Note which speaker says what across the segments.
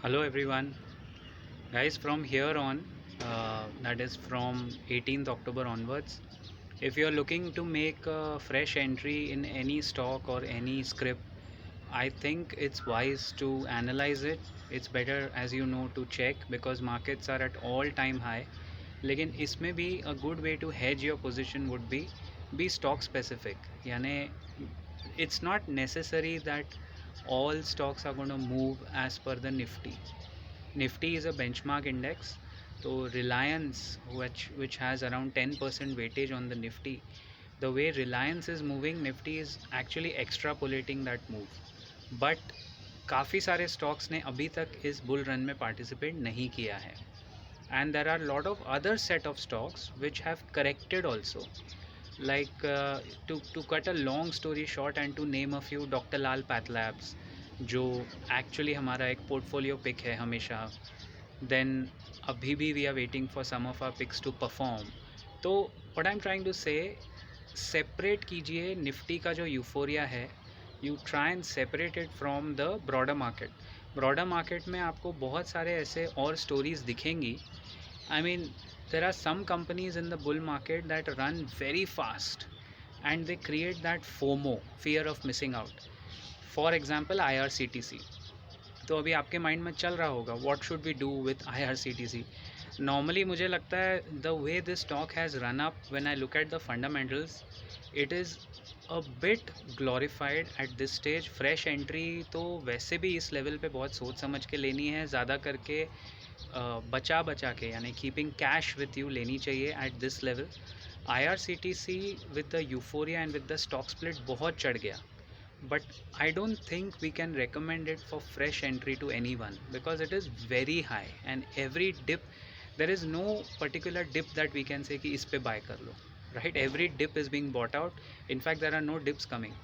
Speaker 1: Hello everyone, guys. From here on, that is from 18th October onwards, if you are looking to make a fresh entry in any stock or any script, I think it's wise to analyze it. It's better, as you know, to check because markets are at all-time high. लेकिन इसमें भी a good way to hedge your position would be stock specific. यानी it's not necessary that all stocks are going to move as per the Nifty is a benchmark index. So Reliance, which has around 10% weightage on the Nifty, the way Reliance is moving, Nifty is actually extrapolating that move. But काफ़ी सारे stocks ने अभी तक इस bull run में participate नहीं किया है. And there are a lot of other set of stocks which have corrected also. Like to cut a long story short and to name a few, Dr. Lal Path Labs, जो actually हमारा एक portfolio pick है हमेशा. Then अभी भी we are waiting for some of our picks to perform. तो what I am trying to say, separate कीजिए Nifty का जो यूफोरिया है, you try and separate it from the broader market में आपको बहुत सारे ऐसे और स्टोरीज दिखेंगी. I mean there are some companies in the bull market that run very fast and they create that FOMO, fear of missing out. For example, IRCTC. तो अभी आपके माइंड में चल रहा होगा what should we do with IRCTC. Normally मुझे लगता है the way this stock has run up, when I look at the fundamentals, it is a bit glorified at this stage. Fresh entry तो वैसे भी इस लेवल पे बहुत सोच समझ के लेनी है, ज़्यादा करके बचा के, यानी कीपिंग कैश विथ यू लेनी चाहिए at this level. IRCTC with the euphoria and with the stock split बहुत चढ़ गया, but I don't think we can recommend it for fresh entry to anyone because it is very high and every dip, there is no particular dip that we can say कि इस पे buy कर लो, right? Every dip is being bought out. In fact, there are no dips coming.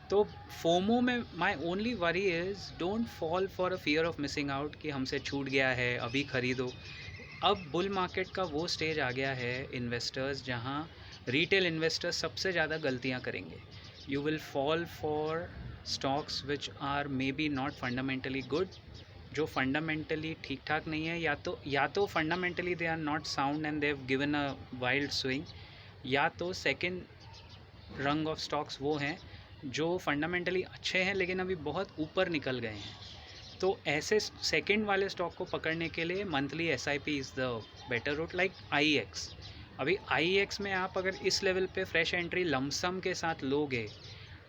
Speaker 1: तो FOMO में my only worry is don't fall for a fear of missing out कि हमसे छूट गया है अभी ख़रीदो. अब बुल मार्केट का वो स्टेज आ गया है इन्वेस्टर्स जहाँ रिटेल इन्वेस्टर्स सबसे ज़्यादा गलतियाँ करेंगे. You will fall for stocks which are may be not fundamentally good, जो फंडामेंटली ठीक ठाक नहीं है, या तो fundamentally they are not sound and they have given a wild swing, या तो सेकेंड रंग ऑफ स्टॉक्स वो हैं जो फंडामेंटली अच्छे हैं लेकिन अभी बहुत ऊपर निकल गए हैं. तो ऐसे सेकंड वाले स्टॉक को पकड़ने के लिए monthly SIP is the better route. Like IEX. अभी IEX में आप अगर इस लेवल पे फ्रेश एंट्री लमसम के साथ लोगे,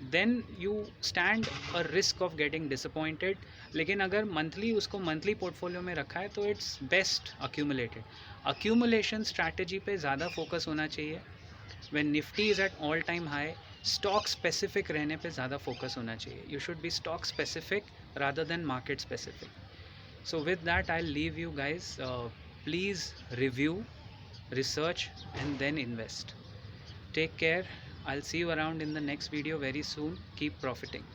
Speaker 1: then you stand a risk of getting disappointed. लेकिन अगर मंथली उसको मंथली पोर्टफोलियो में रखा है तो इट्स बेस्ट अक्यूमुलेशन स्ट्रैटेजी पे ज़्यादा फोकस होना चाहिए. When Nifty is at all time high, stock specific रहने पे ज़्यादा फोकस होना चाहिए. You should be stock specific rather than market specific. So with that, I'll leave you guys. Please review, research and then invest. Take care. I'll see you around in the next video very soon. Keep profiting.